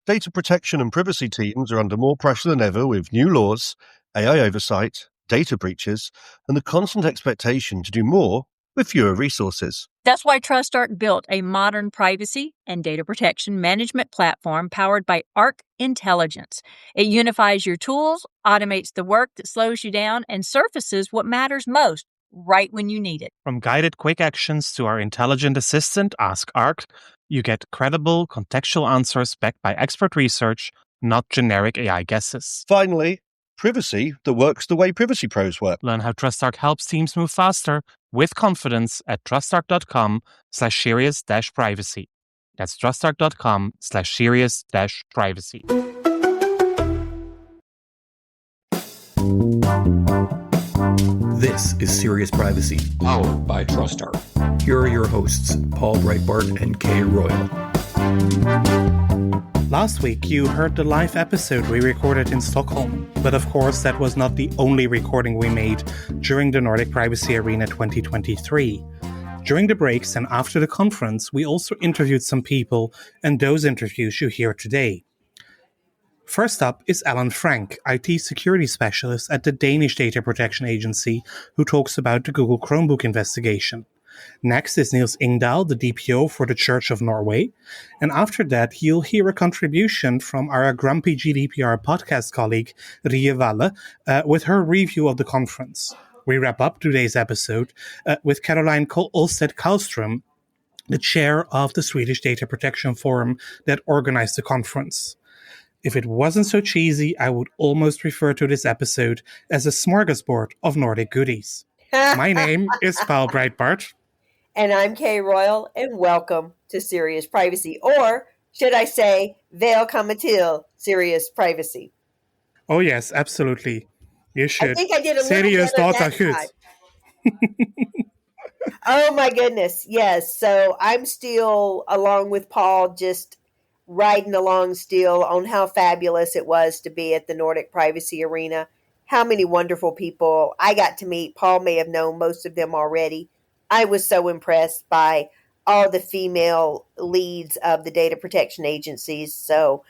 Data protection and privacy teams are under more pressure than ever with new laws, AI oversight, data breaches, and the constant expectation to do more with fewer resources. That's why TrustArc built a modern privacy and data protection management platform powered by Arc Intelligence. It unifies your tools, automates the work that slows you down, and surfaces what matters most right when you need it. From guided quick actions to our intelligent assistant, Ask Arc, you get credible, contextual answers backed by expert research, not generic AI guesses. Finally, privacy that works the way privacy pros work. Learn how TrustArc helps teams move faster with confidence at trustarc.com/serious-privacy. That's trustarc.com/serious-privacy. This is Serious Privacy, powered by TrustArc. Here are your hosts, Paul Breitbart and Kay Royal. Last week, you heard the live episode we recorded in Stockholm. But of course, that was not the only recording we made during the Nordic Privacy Arena 2023. During the breaks and after the conference, we also interviewed some people, and those interviews you hear today. First up is Alan Frank, IT security specialist at the Danish Data Protection Agency, who talks about the Google Chromebook investigation. Next is Niels Ingdahl, the DPO for the Church of Norway. And after that, you'll hear a contribution from our Grumpy GDPR podcast colleague, Rie Valle, with her review of the conference. We wrap up today's episode with Caroline Olstedt-Karlström, the chair of the Swedish Data Protection Forum that organized the conference. If it wasn't so cheesy, I would almost refer to this episode as a smorgasbord of Nordic goodies. My name is Paul Breitbart. And I'm Kay Royal, and welcome to Serious Privacy, or should I say, Välkommen till Serious Privacy. Oh yes, absolutely. You should. I think I did a Serious little better that time. Oh my goodness, yes. So I'm still, along with Paul, just riding along still on how fabulous it was to be at the Nordic Privacy Arena. How many wonderful people I got to meet. Paul may have known most of them already. I was so impressed by all the female leads of the data protection agencies. So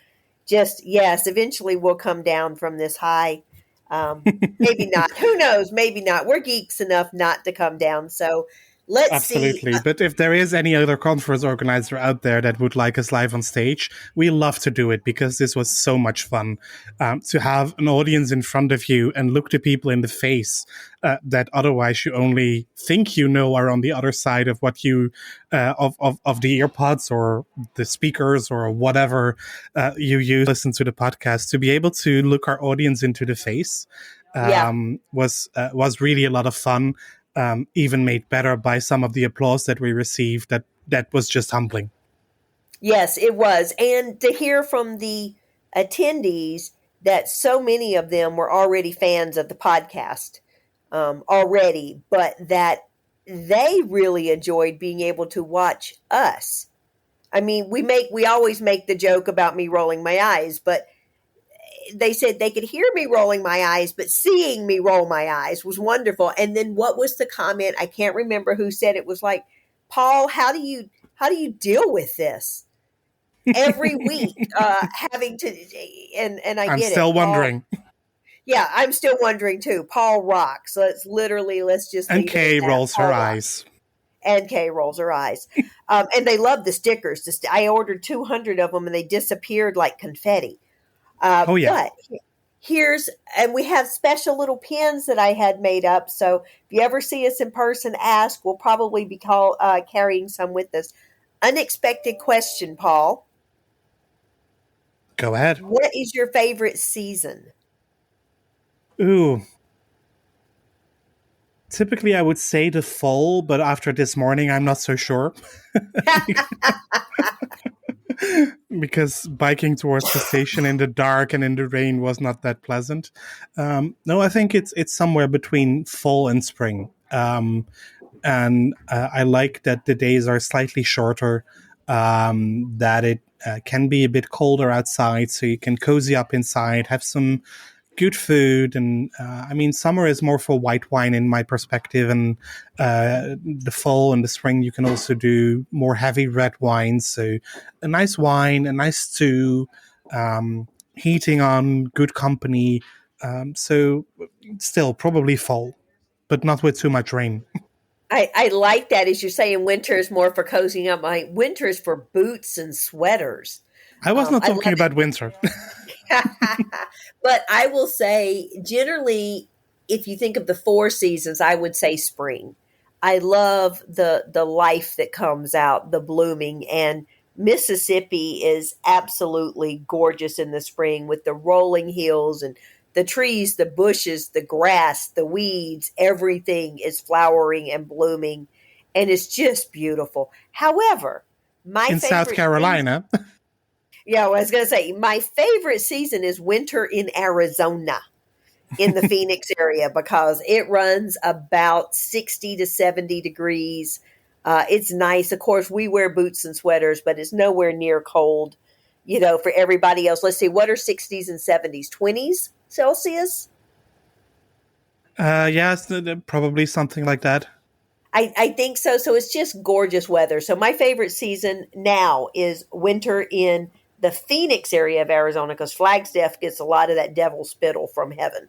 just, yes, eventually we'll come down from this high. Maybe not. Who knows? Maybe not. We're geeks enough not to come down. So let's see. Absolutely. But if there is any other conference organizer out there that would like us live on stage, we love to do it because this was so much fun to have an audience in front of you and look to people in the face that otherwise you only think you know are on the other side of what you of the earpods or the speakers or whatever you use to listen to the podcast. To be able to look our audience into the face was really a lot of fun. Even made better by some of the applause that we received. That was just humbling. Yes, it was. And to hear from the attendees that so many of them were already fans of the podcast already, but that they really enjoyed being able to watch us. I mean, we always make the joke about me rolling my eyes, but they said they could hear me rolling my eyes, but seeing me roll my eyes was wonderful. And then what was the comment? I can't remember who said it. Was like, Paul, how do you deal with this every week? Having to, and I get it. I'm still wondering. Yeah, I'm still wondering too. Paul rocks. So let's just. And Kay rolls her eyes. And Kay rolls her eyes. And they love the stickers. I ordered 200 of them and they disappeared like confetti. Oh yeah. But and we have special little pins that I had made up. So if you ever see us in person, ask. We'll probably be carrying some with us. Unexpected question, Paul. Go ahead. What is your favorite season? Ooh. Typically, I would say the fall, but after this morning, I'm not so sure. Because biking towards the station in the dark and in the rain was not that pleasant. No, I think it's somewhere between fall and spring. And I like that the days are slightly shorter, that it can be a bit colder outside, so you can cozy up inside, have some good food. And I mean, summer is more for white wine in my perspective, and the fall and the spring you can also do more heavy red wines. So a nice wine, a nice stew, heating on, good company. So still probably fall, but not with too much rain. I like that, as you're saying, winter is more for cozying up. My winter is for boots and sweaters. I was not I talking love about winter. But I will say, generally, if you think of the four seasons, I would say spring. I love the life that comes out, the blooming, and Mississippi is absolutely gorgeous in the spring with the rolling hills and the trees, the bushes, the grass, the weeds, everything is flowering and blooming, and it's just beautiful. However, my In South favorite Carolina. yeah, I was going to say my favorite season is winter in Arizona, in the Phoenix area, because it runs about 60 to 70 degrees. It's nice. Of course, we wear boots and sweaters, but it's nowhere near cold, for everybody else. Let's see, what are 60s and 70s? 20s Celsius? Yes, probably something like that. I think so. So it's just gorgeous weather. So my favorite season now is winter in the Phoenix area of Arizona, because Flagstaff gets a lot of that devil spittle from heaven.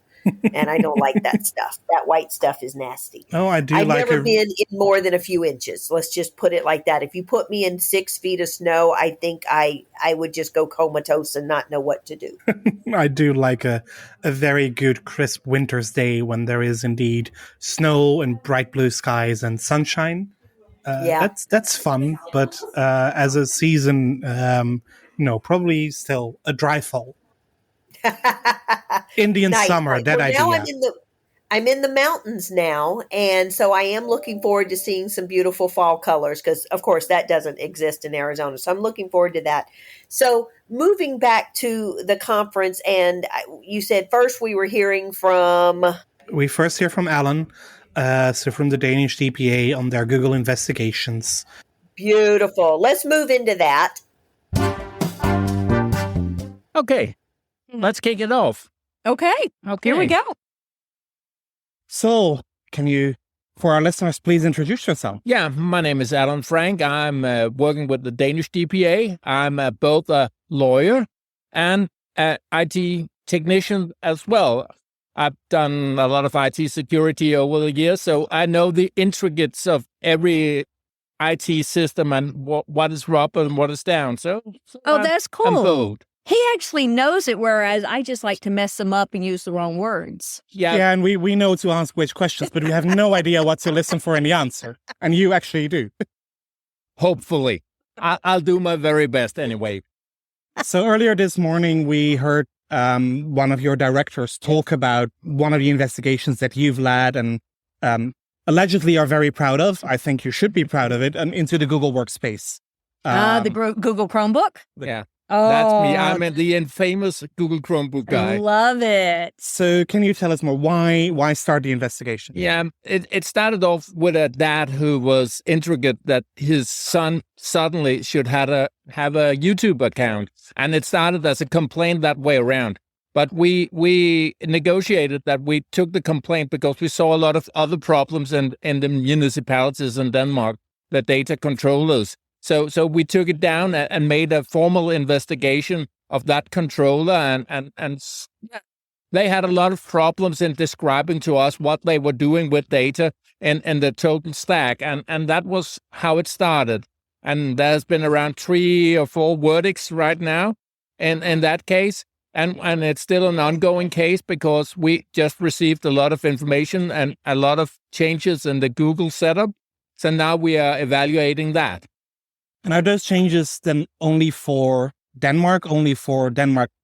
And I don't like that stuff. That white stuff is nasty. Oh, I do I've like never been in more than a few inches. Let's just put it like that. If you put me in 6 feet of snow, I think I would just go comatose and not know what to do. I do like a very good crisp winter's day when there is indeed snow and bright blue skies and sunshine. Yeah. That's fun, but as a season, no, probably still a dry fall. Indian Nice. summer, that idea. Now I'm in the mountains now, and so I am looking forward to seeing some beautiful fall colors, because of course that doesn't exist in Arizona. So I'm looking forward to that. So moving back to the conference, and you said first we were hearing from... We first hear from Alan, so from the Danish DPA on their Google investigations. Beautiful. Let's move into that. Okay, let's kick it off. Okay. Here we go. So, can you, for our listeners, please introduce yourself? Yeah, my name is Alan Frank. I'm working with the Danish DPA. I'm both a lawyer and an IT technician as well. I've done a lot of IT security over the years, so I know the intricacies of every IT system and what is up and what is down. So that's cool. I'm bold. He actually knows it, whereas I just like to mess them up and use the wrong words. Yeah, and we know to ask which questions, but we have no idea what to listen for in the answer. And you actually do. Hopefully. I'll do my very best anyway. So earlier this morning, we heard one of your directors talk about one of the investigations that you've led and allegedly are very proud of. I think you should be proud of it, into the Google Workspace. The Google Chromebook? Yeah. Oh, That's me. I'm the infamous Google Chromebook guy. I love it. So can you tell us more? Why start the investigation? Yeah, it started off with a dad who was intrigued that his son suddenly should have a YouTube account. And it started as a complaint that way around. But we negotiated that we took the complaint because we saw a lot of other problems in the municipalities in Denmark, the data controllers. So we took it down and made a formal investigation of that controller, and they had a lot of problems in describing to us what they were doing with data and the total stack, and that was how it started. And there's been around 3 or 4 verdicts right now in that case, and it's still an ongoing case because we just received a lot of information and a lot of changes in the Google setup. So now we are evaluating that. And are those changes then only for Denmark,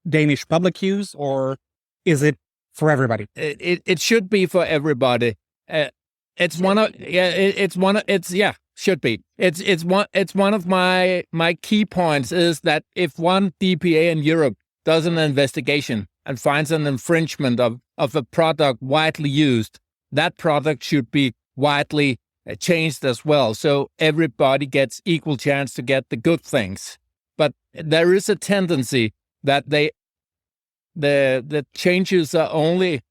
Danish public use, or is it for everybody? It should be for everybody. It's one of my key points is that if one DPA in Europe does an investigation and finds an infringement of a product widely used, that product should be widely changed as well, so everybody gets equal chance to get the good things. But there is a tendency that the changes are only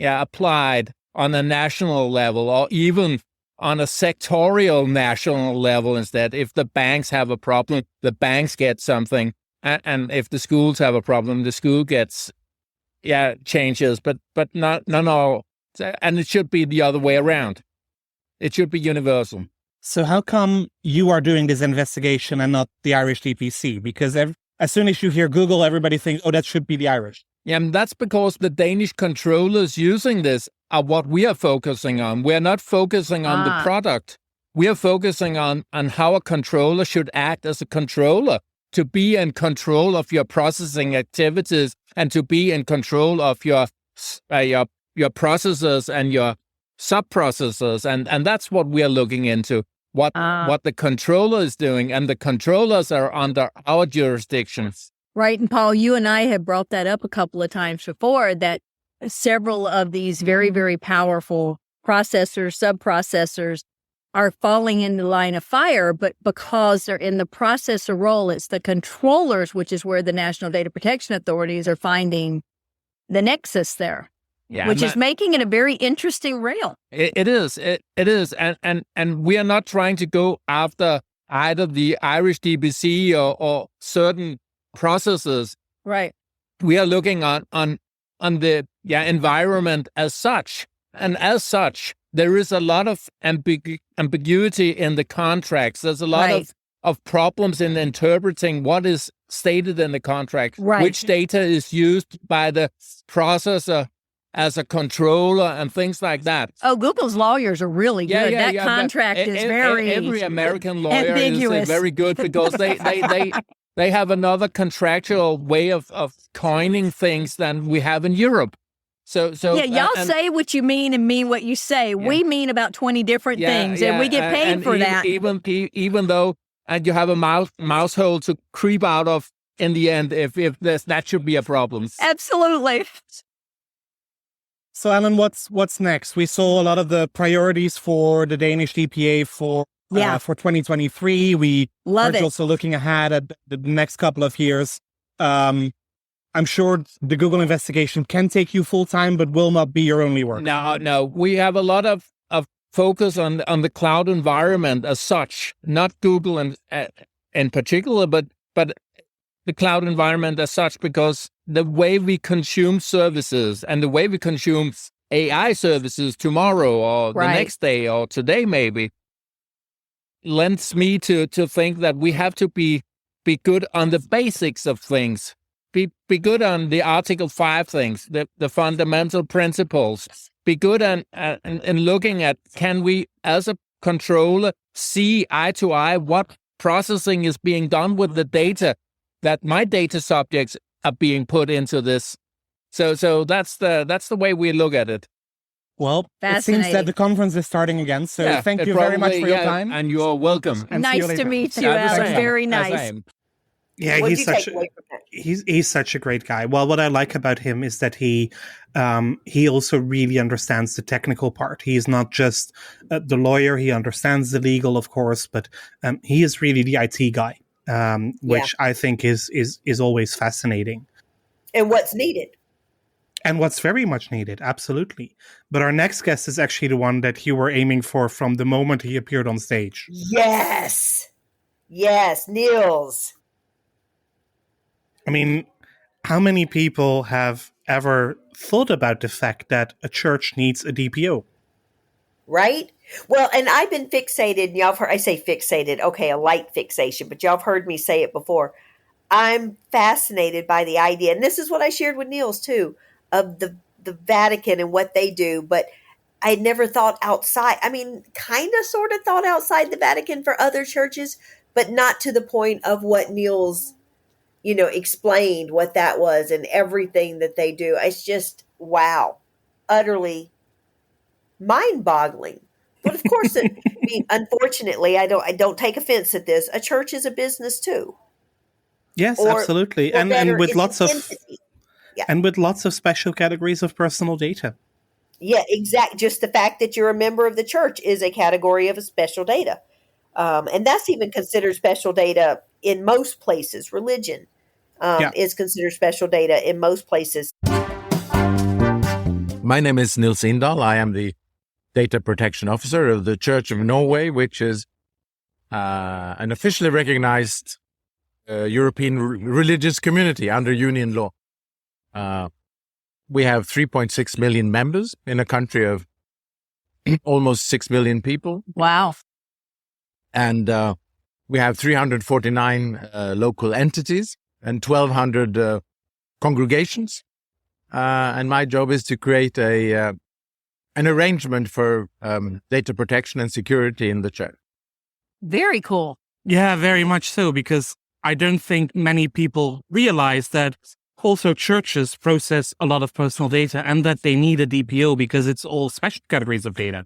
applied on a national level or even on a sectorial national level instead. If the banks have a problem, the banks get something. and if the schools have a problem, the school gets changes, but not all. And it should be the other way around. It should be universal. So how come you are doing this investigation and not the Irish DPC? Because as soon as you hear Google, everybody thinks, oh, that should be the Irish. Yeah, and that's because the Danish controllers using this are what we are focusing on. We're not focusing on the product. We are focusing on how a controller should act as a controller, to be in control of your processing activities and to be in control of your processors and your sub-processors. And that's what we are looking into. What the controller is doing, and the controllers are under our jurisdictions. Right. And Paul, you and I have brought that up a couple of times before, that several of these very, very powerful processors, sub-processors are falling in the line of fire, but because they're in the processor role, it's the controllers, which is where the National Data Protection Authorities are finding the nexus there. Yeah, which is making it a very interesting rail. It is. It is. And we are not trying to go after either the Irish DPC or certain processes. Right. We are looking on the environment as such. And as such, there is a lot of ambiguity in the contracts. There's a lot of problems in interpreting what is stated in the contract, which data is used by the processor as a controller and things like that. Oh, Google's lawyers are really good. That contract is very every American lawyer ambiguous. Is very good because they have another contractual way of coining things than we have in Europe. So y'all say what you mean and mean what you say. Yeah. We mean about 20 different things, and we get paid for that. Even though you have a mouse hole to creep out of in the end, if that should be a problem. Absolutely. So, Alan, what's next? We saw a lot of the priorities for the Danish DPA for 2023. We are also looking ahead at the next couple of years. I'm sure the Google investigation can take you full time, but will not be your only work. No. We have a lot of focus on the cloud environment as such, not Google in particular, but the cloud environment as such, because the way we consume services and the way we consume AI services tomorrow or the next day or today maybe lends me to think that we have to be good on the basics of things. Be good on the Article 5 things, the fundamental principles. Be good in looking at, can we, as a controller, see eye to eye what processing is being done with the data that my data subjects are being put into this. So that's the way we look at it. Well, it seems that the conference is starting again. So thank you very much for your time. And you're welcome. And nice to meet you, Alan. Very nice. Yeah, he's such a great guy. Well, what I like about him is that he also really understands the technical part. He's not just the lawyer. He understands the legal, of course, but he is really the IT guy, which I think is always fascinating. And what's needed. And what's very much needed, absolutely. But our next guest is actually the one that you were aiming for from the moment he appeared on stage. Yes, Niels. I mean, how many people have ever thought about the fact that a church needs a DPO? Right? Well, and I've been fixated, and y'all have heard, I say fixated, okay, a light fixation, but y'all have heard me say it before. I'm fascinated by the idea, and this is what I shared with Niels too, of the Vatican and what they do, but I never thought outside. I mean, kind of sort of thought outside the Vatican for other churches, but not to the point of what Niels explained what that was and everything that they do. It's just, wow, utterly mind-boggling. But of course, unfortunately, I don't take offense at this. A church is a business too. Yes, absolutely. And with lots of and with lots of special categories of personal data. Yeah, exactly. Just the fact that you're a member of the church is a category of a special data. And that's even considered special data in most places. Religion is considered special data in most places. My name is Nils Indahl. I am the Data Protection Officer of the Church of Norway, which is an officially recognized European religious community under union law. We have 3.6 million members in a country of almost 6 million people. Wow. And we have 349 local entities and 1,200 congregations. And my job is to create an arrangement for data protection and security in the church. Very cool. Yeah, very much so, because I don't think many people realize that also churches process a lot of personal data and that they need a DPO because it's all special categories of data.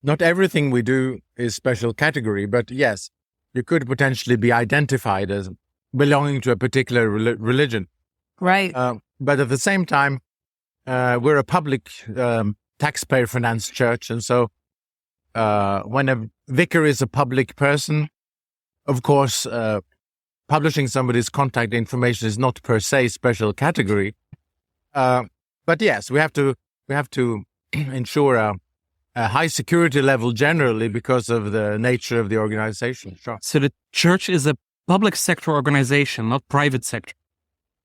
Not everything we do is special category, but yes, you could potentially be identified as belonging to a particular religion. Right. But at the same time, we're a public taxpayer-financed church, and so when a vicar is a public person, of course, publishing somebody's contact information is not per se special category. But yes, we have to ensure a high security level generally because of the nature of the organization. Sure. So the church is a public sector organization, not private sector.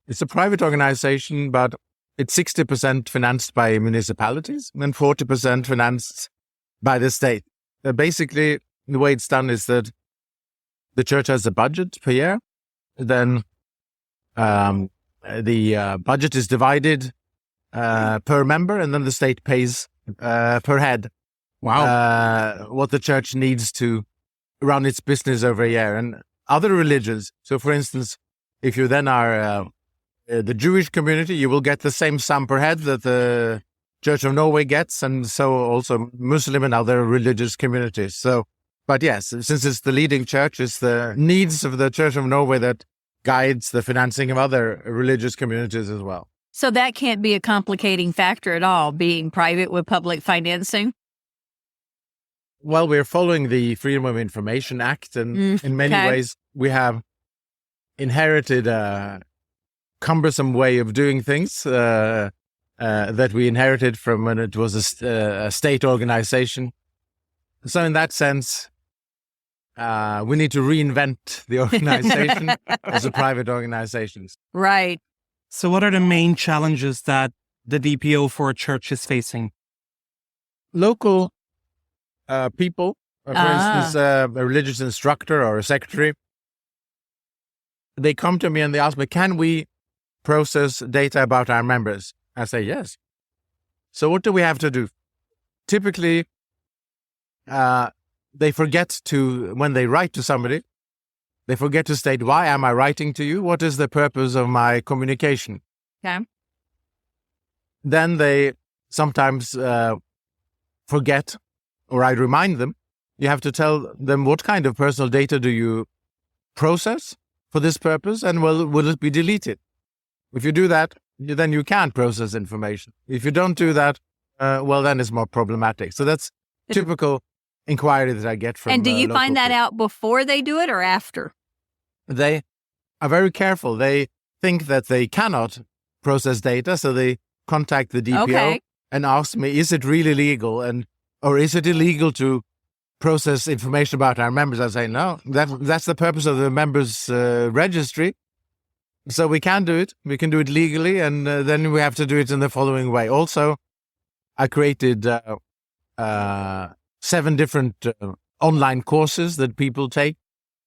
It's a private organization, but it's 60% financed by municipalities and 40% financed by the state. Basically, the way it's done is that the church has a budget per year. Then the budget is divided per member, and then the state pays per head. Wow. What the church needs to run its business over a year. And other religions, so for instance, if you then are the Jewish community, you will get the same sum per head that the Church of Norway gets, and so also Muslim and other religious communities. So, but yes, since it's the leading church, it's the needs of the Church of Norway that guides the financing of other religious communities as well. So that can't be a complicating factor at all, being private with public financing? Well, we're following the Freedom of Information Act, and in many ways we have inherited a cumbersome way of doing things that we inherited from when it was a state organization. So in that sense, we need to reinvent the organization as a private organization. Right. So what are the main challenges that the DPO for a church is facing? Local people, for instance, a religious instructor or a secretary, they come to me and they ask me, can we process data about our members? I say, yes. So what do we have to do? Typically, they forget to, when they write to somebody, they forget to state, why am I writing to you? What is the purpose of my communication? Okay. Then they sometimes forget, or I remind them, you have to tell them what kind of personal data do you process for this purpose, and will it be deleted? If you do that, then you can't process information. If you don't do that, then it's more problematic. So that's typical inquiry that I get from And do you find that people. out before they do it or after? They are very careful. They think that they cannot process data, so they contact the DPO and ask me, is it really legal, or is it illegal to process information about our members? I say, no, that's the purpose of the members' registry. So we can do it. We can do it legally, and then we have to do it in the following way. Also, I created 7 different online courses that people take.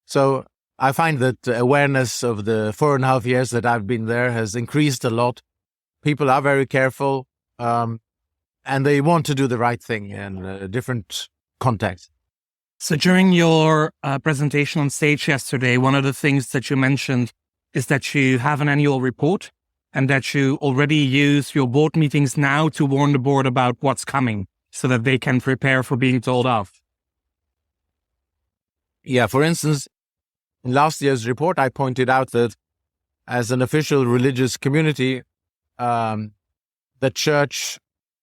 So I find that awareness of the 4.5 years that I've been there has increased a lot. People are very careful, and they want to do the right thing in different contexts. So during your presentation on stage yesterday, one of the things that you mentioned is that you have an annual report and that you already use your board meetings now to warn the board about what's coming so that they can prepare for being told off. Yeah, for instance, in last year's report, I pointed out that as an official religious community, the church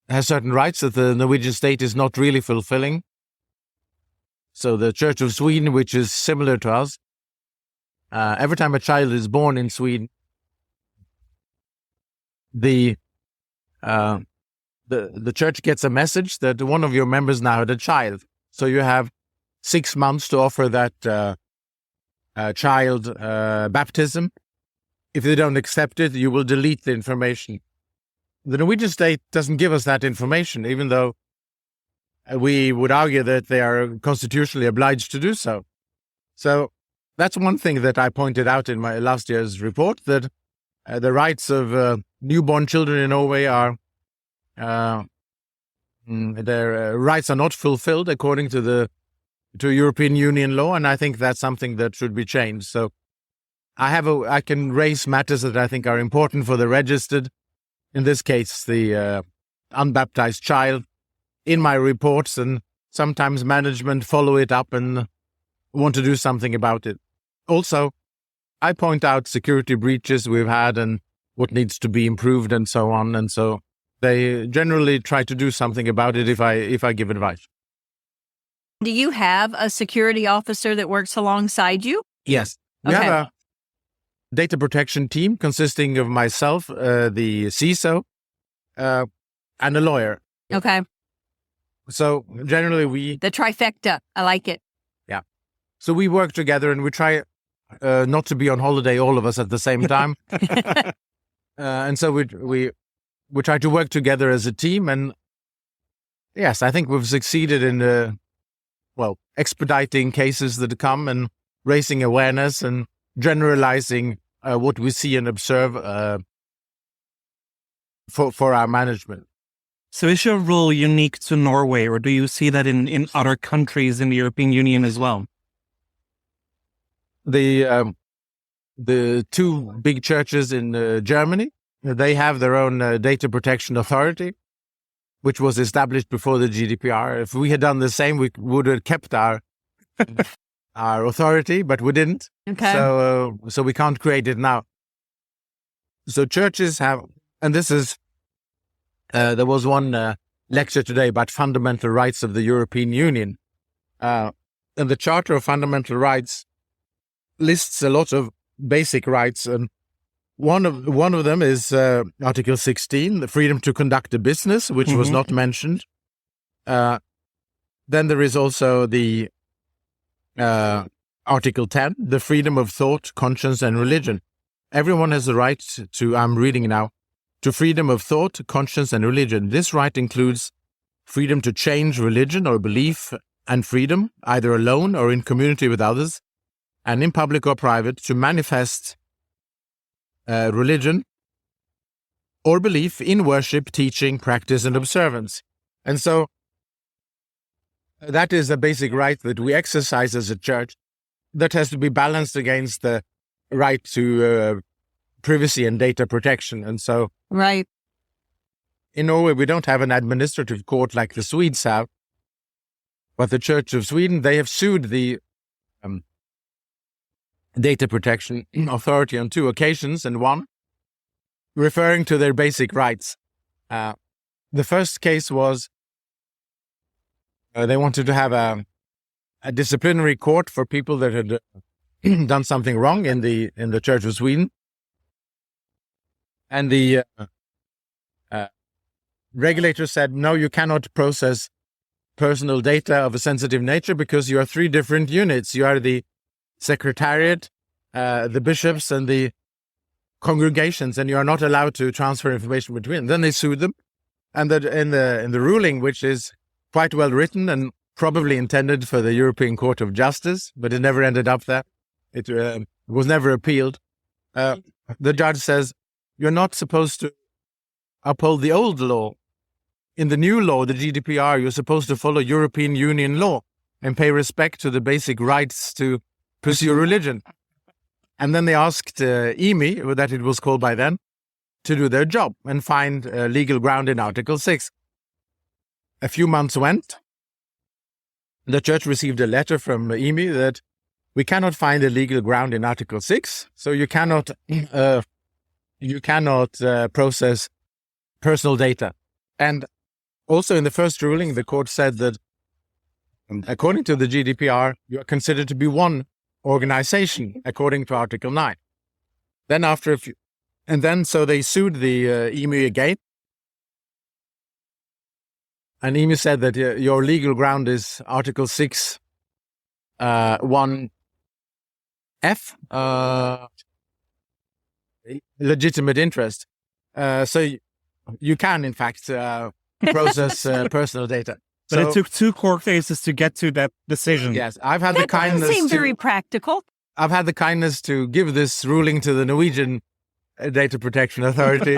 has certain rights that the Norwegian state is not really fulfilling. So the Church of Sweden, which is similar to us, every time a child is born in Sweden, the church gets a message that one of your members now had a child. So you have 6 months to offer that child baptism. If they don't accept it, you will delete the information. The Norwegian state doesn't give us that information, even though we would argue that they are constitutionally obliged to do so. So that's one thing that I pointed out in my last year's report, that the rights of newborn children in Norway are their rights are not fulfilled according to European Union law, and I think that's something that should be changed. So I can raise matters that I think are important for the registered, in this case the unbaptized child, in my reports, and sometimes management follow it up and want to do something about it. Also, I point out security breaches we've had and what needs to be improved and so on, and so they generally try to do something about it if I give advice. Do you have a security officer that works alongside you? Yes. We have a data protection team consisting of myself, the CISO, and a lawyer. Okay. So generally the trifecta. I like it. Yeah. So we work together and we try not to be on holiday, all of us at the same time. And so we try to work together as a team. And yes, I think we've succeeded in, expediting cases that come and raising awareness and generalizing what we see and observe for our management. So is your role unique to Norway, or do you see that in other countries in the European Union as well? The two big churches in Germany, they have their own data protection authority, which was established before the GDPR. If we had done the same, we would have kept our authority, but we didn't. Okay. So we can't create it now. So churches have, and this is, there was one lecture today about fundamental rights of the European Union. And the Charter of Fundamental Rights lists a lot of basic rights, and one of them is Article 16, the freedom to conduct a business, which was not mentioned. Then there is also the Article 10, the freedom of thought, conscience, and religion. Everyone has the right to, I'm reading now, to freedom of thought, conscience, and religion. This right includes freedom to change religion or belief, and freedom, either alone or in community with others, and in public or private, to manifest religion or belief in worship, teaching, practice, and observance. And so that is a basic right that we exercise as a church that has to be balanced against the right to privacy and data protection. And so right. In Norway, we don't have an administrative court like the Swedes have, but the Church of Sweden, they have sued the data protection authority on 2 occasions, and one referring to their basic rights. The first case was they wanted to have a disciplinary court for people that had done something wrong in the Church of Sweden, and the regulator said, no, you cannot process personal data of a sensitive nature because you are 3 different units. You are the secretariat, the bishops, and the congregations, and you are not allowed to transfer information between them. Then they sued them, and that in the ruling, which is quite well written and probably intended for the European Court of Justice, but it never ended up there. It was never appealed. The judge says, you're not supposed to uphold the old law. In the new law, the GDPR, you're supposed to follow European Union law and pay respect to the basic rights to pursue religion. And then they asked EMI, that it was called by then, to do their job and find legal ground in Article 6. A few months went. The church received a letter from EMI that we cannot find a legal ground in Article 6, so you cannot process personal data. And also in the first ruling, the court said that according to the GDPR, you are considered to be one organization, according to Article 9. Then so they sued the EMU again. And EMU said that your legal ground is Article 6, 1 F, legitimate interest. So you can, in fact, process personal data. But it took 2 court cases to get to that decision. Yes, I've had That the kindness doesn't seem to, very practical. I've had the kindness to give this ruling to the Norwegian Data Protection Authority,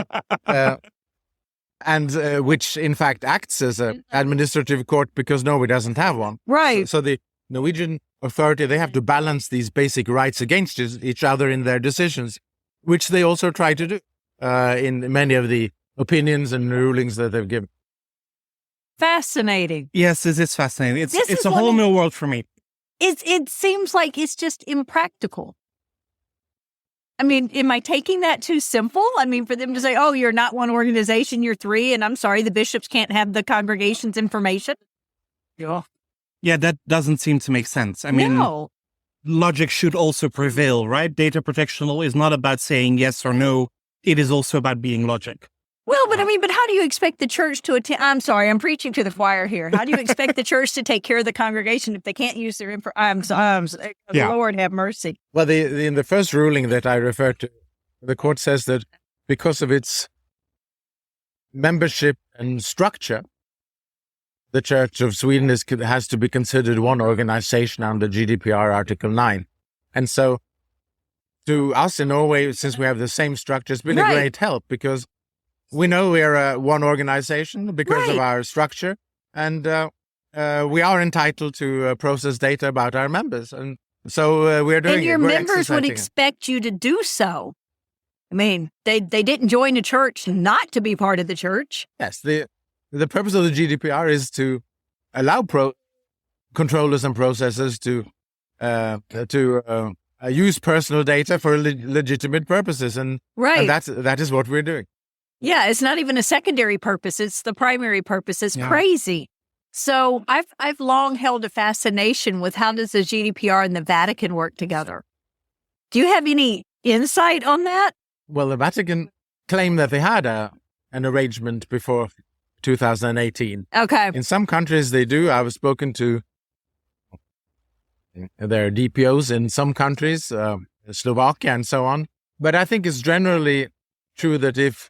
and which in fact acts as an administrative court because Norway doesn't have one. Right. So the Norwegian authority, they have to balance these basic rights against each other in their decisions, which they also try to do in many of the opinions and rulings that they've given. Fascinating. Yes, this is fascinating. This It's is a one whole of- new world for me. It seems like it's just impractical. I mean, am I taking that too simple? I mean, for them to say, oh, you're not one organization, you're 3, and I'm sorry, the bishops can't have the congregation's information? Yeah. Yeah, that doesn't seem to make sense. I mean, No. logic should also prevail, right? Data protection law is not about saying yes or no. It is also about being logic. Well, but how do you expect the church to attend? I'm sorry, I'm preaching to the choir here. How do you expect the church to take care of the congregation if they can't use their Yeah. Lord have mercy. Well, in the first ruling that I referred to, the court says that because of its membership and structure, the Church of Sweden has to be considered one organization under GDPR Article 9. And so to us in Norway, since we have the same structure, it's been a Right. great help because we know we are one organization because of Right. our structure, and we are entitled to process data about our members. And so we're doing And your it. We're members would exercising it. expect you to do so. I mean, they didn't join the church not to be part of the church. Yes, the purpose of the GDPR is to allow controllers and processors to use personal data for legitimate purposes, and Right. that is what we're doing. Yeah, it's not even a secondary purpose. It's the primary purpose. It's Yeah. crazy. So I've long held a fascination with how does the GDPR and the Vatican work together? Do you have any insight on that? Well, the Vatican claim that they had an arrangement before 2018. Okay. In some countries, they do. I've spoken to their DPOs in some countries, Slovakia and so on. But I think it's generally true that if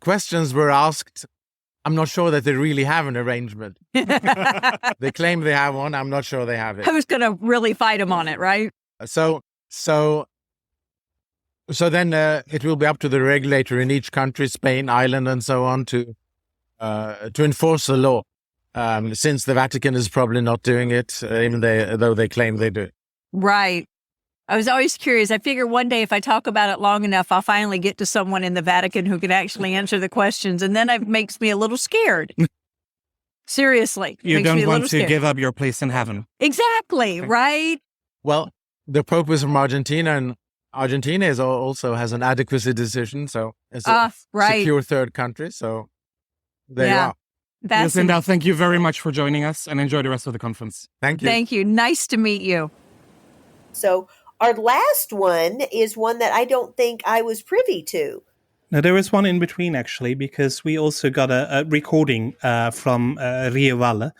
questions were asked, I'm not sure that they really have an arrangement. They claim they have one. I'm not sure they have it. Who's going to really fight them on it, right? So then it will be up to the regulator in each country, Spain, Ireland, and so on, to enforce the law. Since the Vatican is probably not doing it, even though they claim they do. Right. I was always curious. I figure one day if I talk about it long enough, I'll finally get to someone in the Vatican who can actually answer the questions. And then it makes me a little scared. Seriously. You makes me don't a want little to scared. give up your place in heaven. Exactly. Right. Well, the Pope is from Argentina, and Argentina also has an adequacy decision, so it's a Right. secure third country. So there you Yeah. are. Lucinda, thank you very much for joining us and enjoy the rest of the conference. Thank you. Thank you. Nice to meet you. So our last one is one that I don't think I was privy to. Now, there is one in between, actually, because we also got a recording from Rie Walle.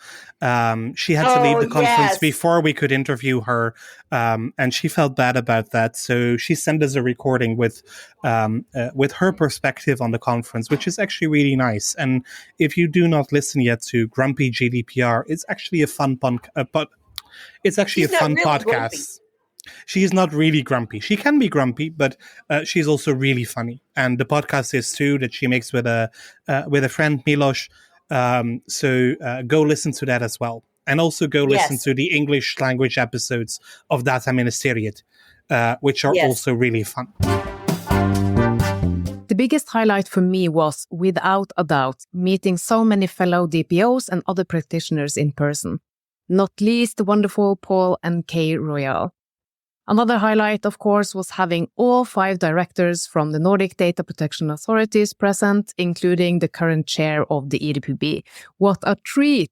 She had to leave the conference yes. before we could interview her, and she felt bad about that. So she sent us a recording with her perspective on the conference, which is actually really nice. And if you do not listen yet to Grumpy GDPR, it's actually a fun it's actually She's a fun not really podcast. grumpy. She is not really grumpy. She can be grumpy, but she's also really funny. And the podcast is too that she makes with a friend Milos. So go listen to that as well, and also go listen Yes. to the English language episodes of Data Ministeriet, which are Yes. also really fun. The biggest highlight for me was, without a doubt, meeting so many fellow DPOs and other practitioners in person, not least the wonderful Paul and Kay Royal. Another highlight, of course, was having all 5 directors from the Nordic Data Protection Authorities present, including the current chair of the EDPB. What a treat!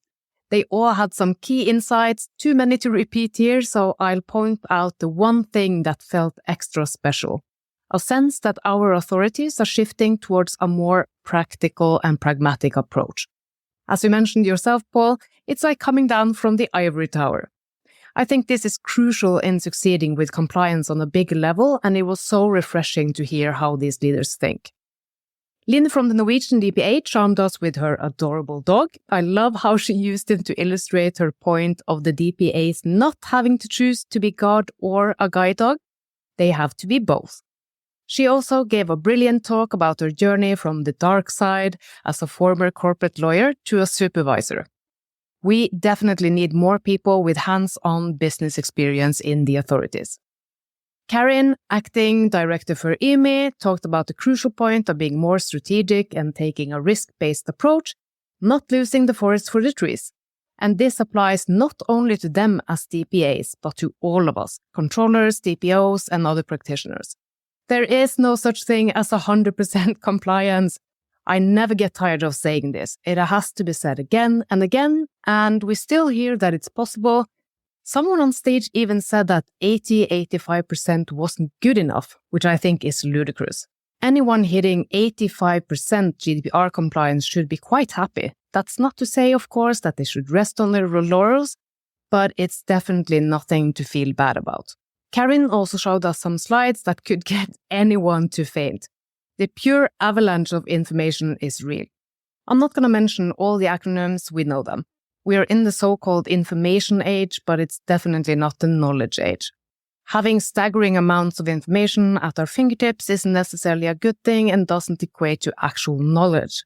They all had some key insights, too many to repeat here, so I'll point out the one thing that felt extra special. A sense that our authorities are shifting towards a more practical and pragmatic approach. As you mentioned yourself, Paul, it's like coming down from the ivory tower. I think this is crucial in succeeding with compliance on a big level, and it was so refreshing to hear how these leaders think. Lynn from the Norwegian DPA charmed us with her adorable dog. I love how she used him to illustrate her point of the DPAs not having to choose to be guard or a guide dog. They have to be both. She also gave a brilliant talk about her journey from the dark side as a former corporate lawyer to a supervisor. We definitely need more people with hands-on business experience in the authorities. Karin, acting director for IMI, talked about the crucial point of being more strategic and taking a risk-based approach, not losing the forest for the trees. And this applies not only to them as DPAs, but to all of us, controllers, DPOs, and other practitioners. There is no such thing as 100% compliance. I never get tired of saying this. It has to be said again and again, and we still hear that it's possible. Someone on stage even said that 80-85% wasn't good enough, which I think is ludicrous. Anyone hitting 85% GDPR compliance should be quite happy. That's not to say, of course, that they should rest on their laurels, but it's definitely nothing to feel bad about. Karin also showed us some slides that could get anyone to faint. The pure avalanche of information is real. I'm not going to mention all the acronyms, we know them. We are in the so-called information age, but it's definitely not the knowledge age. Having staggering amounts of information at our fingertips isn't necessarily a good thing and doesn't equate to actual knowledge.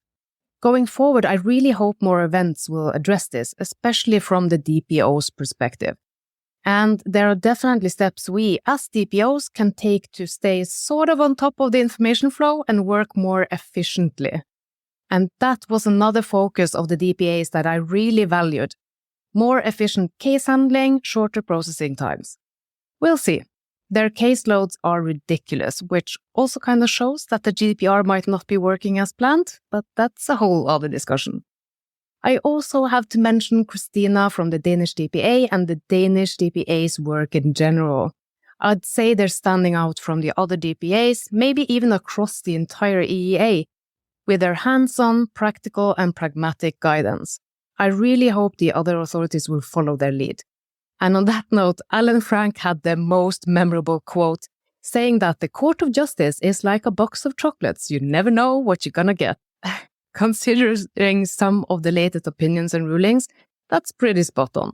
Going forward, I really hope more events will address this, especially from the DPO's perspective. And there are definitely steps we, as DPOs, can take to stay sort of on top of the information flow and work more efficiently. And that was another focus of the DPAs that I really valued. More efficient case handling, shorter processing times. We'll see. Their caseloads are ridiculous, which also kind of shows that the GDPR might not be working as planned, but that's a whole other discussion. I also have to mention Christina from the Danish DPA and the Danish DPA's work in general. I'd say they're standing out from the other DPAs, maybe even across the entire EEA, with their hands-on, practical and pragmatic guidance. I really hope the other authorities will follow their lead. And on that note, Alan Frank had the most memorable quote, saying that the Court of Justice is like a box of chocolates. You never know what you're gonna get. Considering some of the latest opinions and rulings, that's pretty spot on.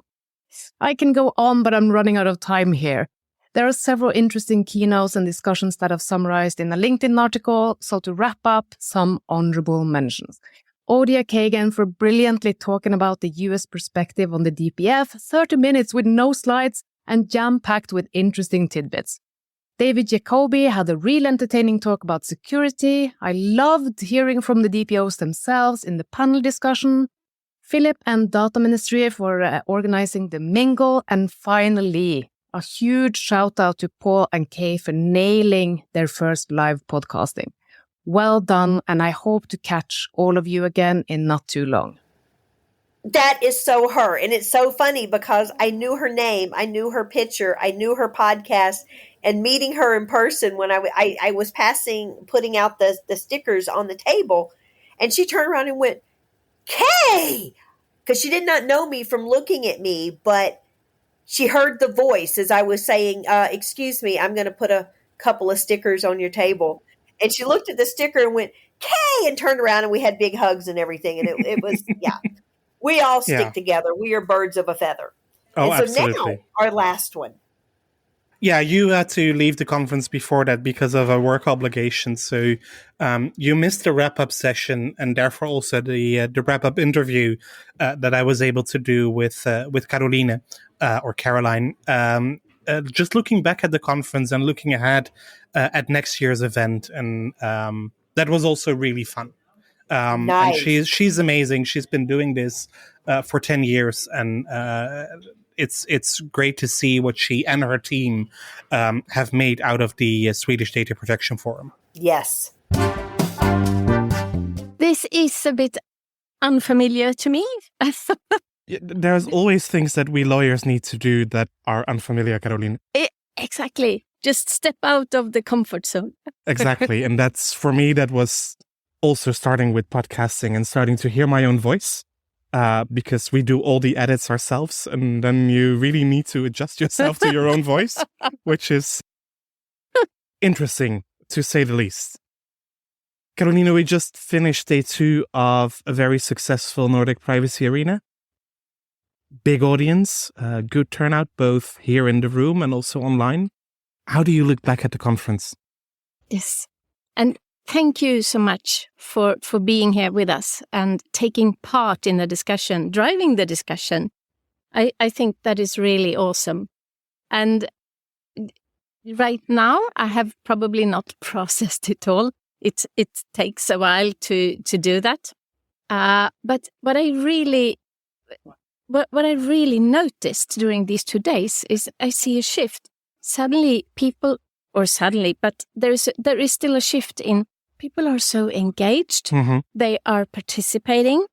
I can go on, but I'm running out of time here. There are several interesting keynotes and discussions that I've summarized in a LinkedIn article, so to wrap up, some honorable mentions. Odia Kagan for brilliantly talking about the US perspective on the DPF, 30 minutes with no slides and jam-packed with interesting tidbits. David Jacoby had a real entertaining talk about security. I loved hearing from the DPOs themselves in the panel discussion. Philip and Data Ministry for organizing the mingle. And finally, a huge shout out to Paul and Kay for nailing their first live podcasting. Well done, and I hope to catch all of you again in not too long. That is so her. And it's so funny because I knew her name, I knew her picture, I knew her podcast, and meeting her in person when I was putting out the stickers on the table, and she turned around and went, Kay! Because she did not know me from looking at me, but she heard the voice as I was saying, excuse me, I'm going to put a couple of stickers on your table. And she looked at the sticker and went, Kay, and turned around, and we had big hugs and everything. And it was, yeah, we all stick together. We are birds of a feather. Oh, and so absolutely. Now, our last one. Yeah, you had to leave the conference before that because of a work obligation. So you missed the wrap-up session and therefore also the wrap-up interview that I was able to do with Caroline or Caroline. Just looking back at the conference and looking ahead at next year's event, and that was also really fun. Nice. And she's amazing. She's been doing this for 10 years, and it's great to see what she and her team have made out of the Swedish Data Protection Forum. Yes. This is a bit unfamiliar to me. There's always things that we lawyers need to do that are unfamiliar, Caroline. Exactly. Just step out of the comfort zone. Exactly. And that's, for me, that was also starting with podcasting and starting to hear my own voice because we do all the edits ourselves, and then you really need to adjust yourself to your own voice, which is interesting, to say the least. Carolina, we just finished day 2 of a very successful Nordic Privacy Arena. Big audience, good turnout, both here in the room and also online. How do you look back at the conference? Yes. And thank you so much for being here with us and taking part in the discussion, driving the discussion. I think that is really awesome. And right now, I have probably not processed it all. It takes a while to do that. But what I really noticed during these 2 days is I see a shift. But there is still a shift in people are so engaged. Mm-hmm. They are participating.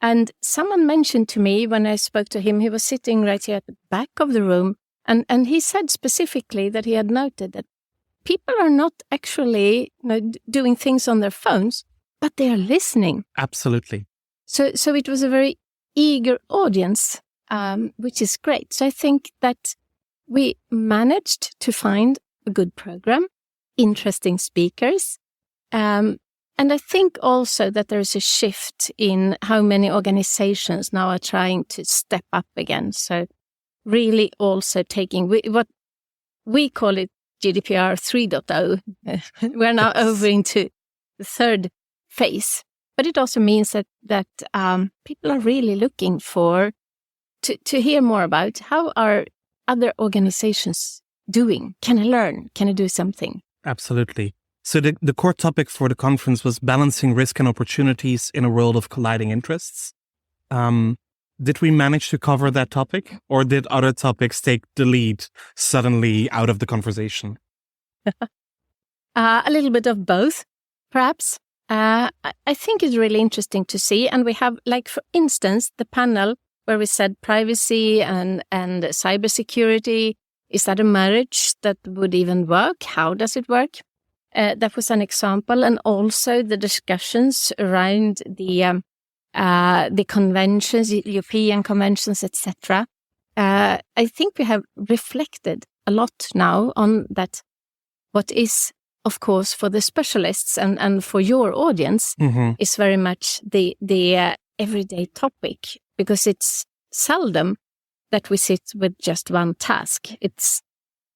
And someone mentioned to me when I spoke to him, he was sitting right here at the back of the room. And he said specifically that he had noted that people are not actually doing things on their phones, but they are listening. Absolutely. So it was a very eager audience, which is great. So I think that we managed to find a good program, interesting speakers. And I think also that there's a shift in how many organizations now are trying to step up again. So really also taking what we call it GDPR 3.0. We're now over into the third phase. But it also means that people are really looking to hear more about how are other organizations doing. Can I learn? Can I do something? Absolutely. So the core topic for the conference was balancing risk and opportunities in a world of colliding interests. Did we manage to cover that topic, or did other topics take the lead suddenly out of the conversation? A little bit of both, perhaps. I think it's really interesting to see. And we have, like, for instance, the panel where we said privacy and cybersecurity. Is that a marriage that would even work? How does it work? That was an example. And also the discussions around the conventions, European conventions, etc. I think we have reflected a lot now on that. What is, of course, for the specialists and for your audience, Mm-hmm. is very much the everyday topic, because it's seldom that we sit with just one task. It's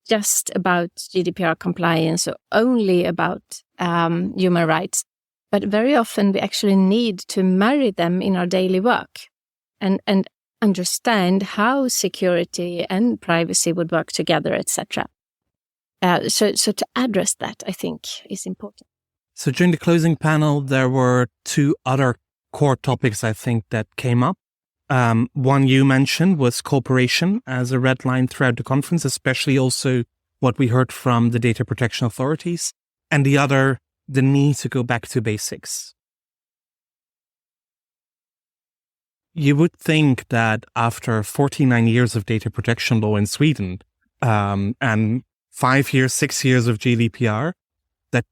just about GDPR compliance or only about human rights. But very often we actually need to marry them in our daily work and understand how security and privacy would work together, etc. So to address that, I think, is important. So during the closing panel, there were 2 other core topics, I think, that came up. One you mentioned was cooperation as a red line throughout the conference, especially also what we heard from the data protection authorities. And the other, the need to go back to basics. You would think that after 49 years of data protection law in Sweden, and 6 years of GDPR, that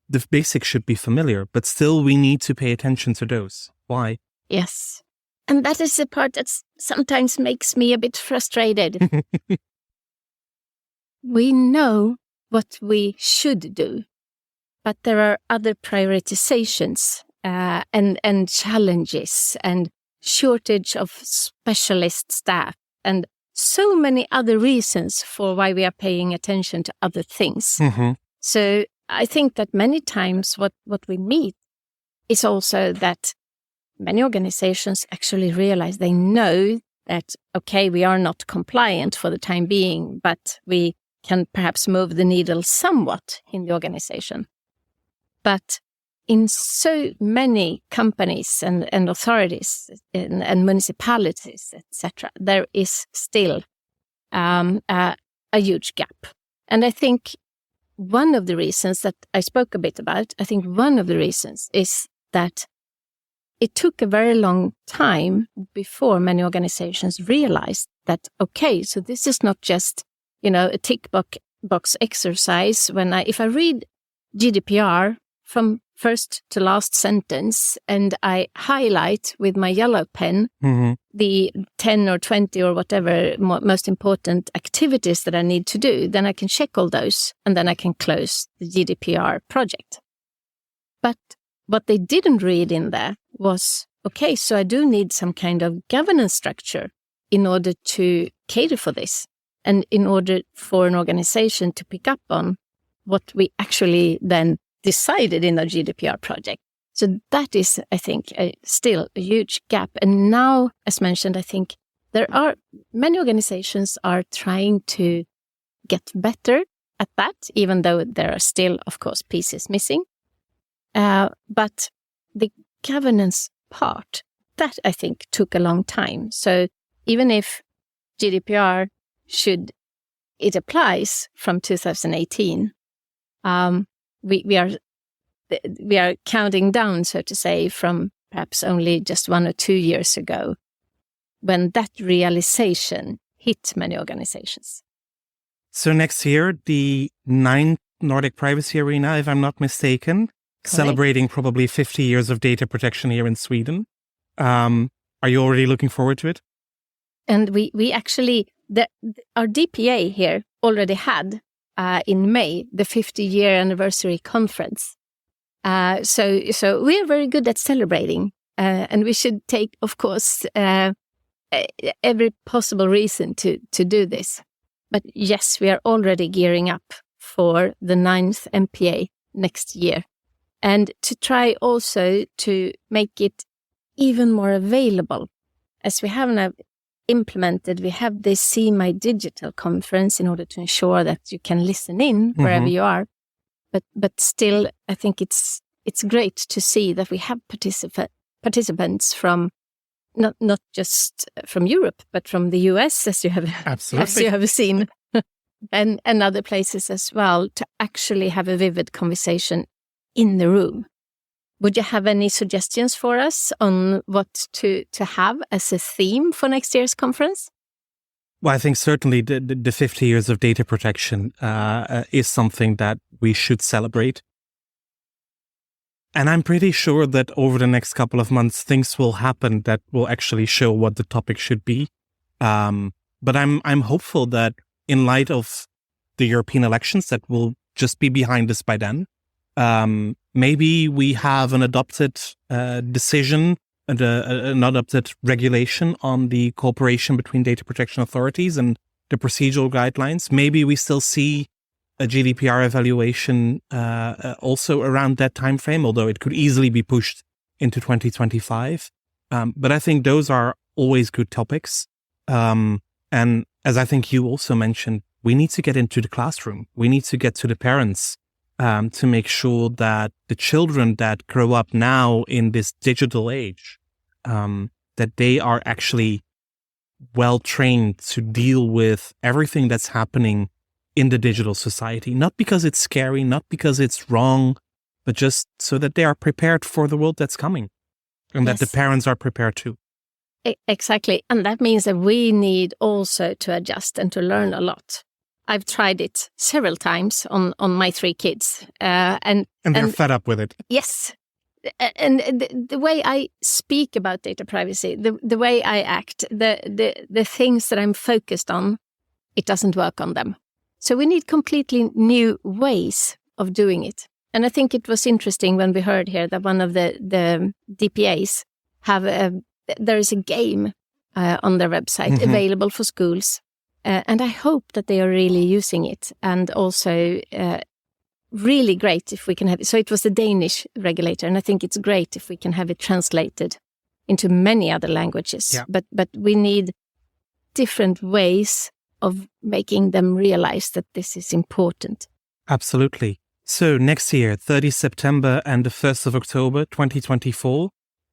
the basics should be familiar, but still we need to pay attention to those. Why? Yes. And that is the part that sometimes makes me a bit frustrated. We know what we should do, but there are other prioritizations and challenges and shortage of specialist staff and so many other reasons for why we are paying attention to other things. Mm-hmm. So I think that many times what we meet is also that many organizations actually realize they know that, okay, we are not compliant for the time being, but we can perhaps move the needle somewhat in the organization. But in so many companies and authorities and municipalities, etc., there is still a huge gap. And I think one of the reasons that I spoke a bit about, I think one of the reasons is that it took a very long time before many organizations realized that, okay, so this is not just, a tick box exercise. If I read GDPR from first to last sentence and I highlight with my yellow pen the 10 or 20 or whatever most important activities that I need to do, then I can check all those and then I can close the GDPR project. But what they didn't read in there was, okay, so I do need some kind of governance structure in order to cater for this and in order for an organization to pick up on what we actually then decided in the GDPR project. So that is, I think, still a huge gap. And now, as mentioned, I think there are many organizations are trying to get better at that, even though there are still, of course, pieces missing. But the governance part, that I think took a long time. So even if GDPR it applies from 2018, we are counting down, so to say, from perhaps only just 1 or 2 years ago, when that realization hit many organizations. So next year, the 9th Nordic Privacy Arena, if I'm not mistaken, celebrating probably 50 years of data protection here in Sweden. Are you already looking forward to it? And we actually, our DPA here already had in May the 50-year anniversary conference. So we are very good at celebrating, and we should take, of course, every possible reason to do this. But yes, we are already gearing up for the 9th NPA next year, and to try also to make it even more available, as we have now implemented. We have this See My Digital conference in order to ensure that you can listen in wherever you are. But still, I think it's great to see that we have participants from not just from Europe, but from the US, as you have seen, and other places as well, to actually have a vivid conversation in the room. Would you have any suggestions for us on what to have as a theme for next year's conference? Well, I think certainly the 50 years of data protection is something that we should celebrate. And I'm pretty sure that over the next couple of months, things will happen that will actually show what the topic should be. But I'm hopeful that in light of the European elections that will just be behind us by then, maybe we have an adopted decision and an adopted regulation on the cooperation between data protection authorities and the procedural guidelines. Maybe we still see a GDPR evaluation also around that time frame, although it could easily be pushed into 2025. But I think those are always good topics. And as I think you also mentioned, we need to get into the classroom. We need to get to the parents to make sure that the children that grow up now in this digital age, that they are actually well trained to deal with everything that's happening in the digital society. Not because it's scary, not because it's wrong, but just so that they are prepared for the world that's coming, and that the parents are prepared too. Exactly. And that means that we need also to adjust and to learn a lot. I've tried it several times on my 3 kids. And they're fed up with it. Yes. And the way I speak about data privacy, the way I act, the things that I'm focused on, it doesn't work on them. So we need completely new ways of doing it. And I think it was interesting when we heard here that one of the DPAs there is a game on their website available for schools. And I hope that they are really using it, and also really great if we can have it. So it was the Danish regulator, and I think it's great if we can have it translated into many other languages. Yeah. But we need different ways of making them realize that this is important. Absolutely. So next year, 30 September and the 1st of October, 2024,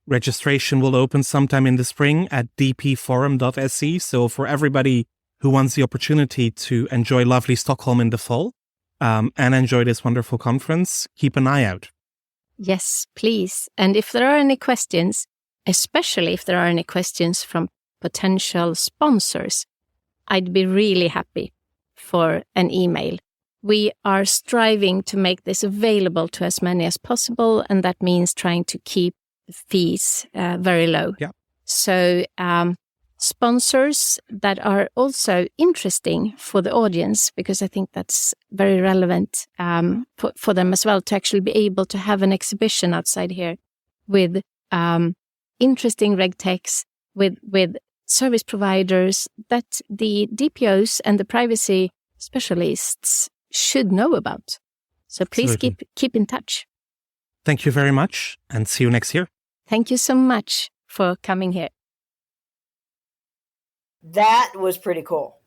registration will open sometime in the spring at dpforum.se. So for everybody who wants the opportunity to enjoy lovely Stockholm in the fall and enjoy this wonderful conference, keep an eye out. Yes, please. And if there are any questions, especially if there are any questions from potential sponsors, I'd be really happy for an email. we are striving to make this available to as many as possible, and that means trying to keep the fees very low. Yeah. So sponsors that are also interesting for the audience, because I think that's very relevant for them as well, to actually be able to have an exhibition outside here with interesting regtechs, with service providers that the DPOs and the privacy specialists should know about. So please keep in touch. Thank you very much, and see you next year. Thank you so much for coming here. That was pretty cool.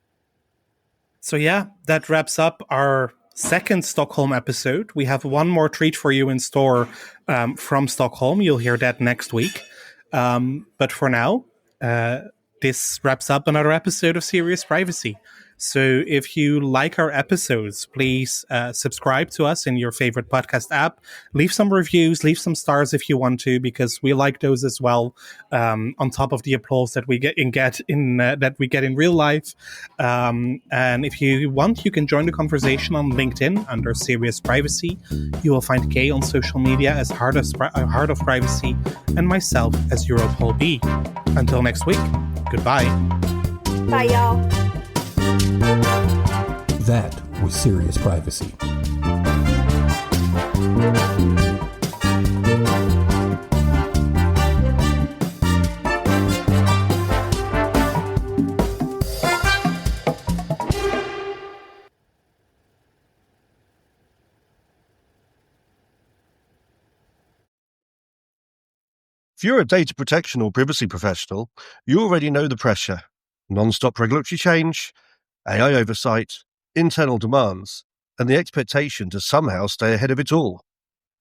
So yeah, that wraps up our second Stockholm episode. We have one more treat for you in store from Stockholm. You'll hear that next week. But for now, this wraps up another episode of Serious Privacy. So if you like our episodes, please subscribe to us in your favorite podcast app. Leave some reviews, leave some stars if you want to, because we like those as well. On top of the applause that we get in real life. And if you want, you can join the conversation on LinkedIn under Serious Privacy. You will find Kay on social media as Heart of Privacy, and myself as Europol B. Until next week, goodbye. Bye, y'all. That was Serious Privacy. If you're a data protection or privacy professional, you already know the pressure. Non-stop regulatory change, AI oversight, internal demands, and the expectation to somehow stay ahead of it all.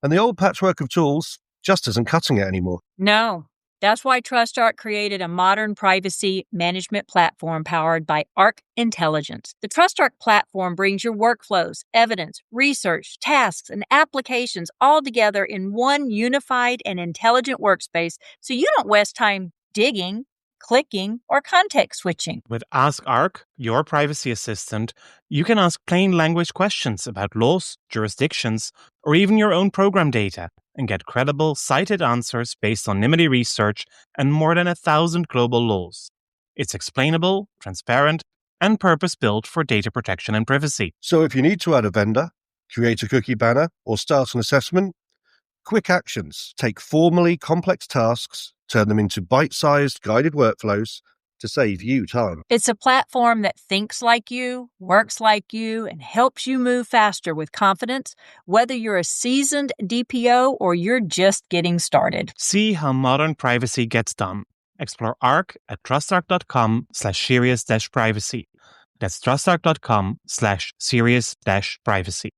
And the old patchwork of tools just isn't cutting it anymore. No, that's why TrustArc created a modern privacy management platform powered by Arc Intelligence. The TrustArc platform brings your workflows, evidence, research, tasks, and applications all together in one unified and intelligent workspace, so you don't waste time digging, clicking, or context switching. With Ask Arc, your privacy assistant, you can ask plain language questions about laws, jurisdictions, or even your own program data, and get credible, cited answers based on NIMD research and more than 1,000 global laws. It's explainable, transparent, and purpose-built for data protection and privacy. So if you need to add a vendor, create a cookie banner, or start an assessment, quick actions take formally complex tasks, turn them into bite-sized guided workflows to save you time. It's a platform that thinks like you, works like you, and helps you move faster with confidence, whether you're a seasoned DPO or you're just getting started. See how modern privacy gets done. Explore Arc at trustarc.com/serious-privacy. That's trustarc.com/serious-privacy.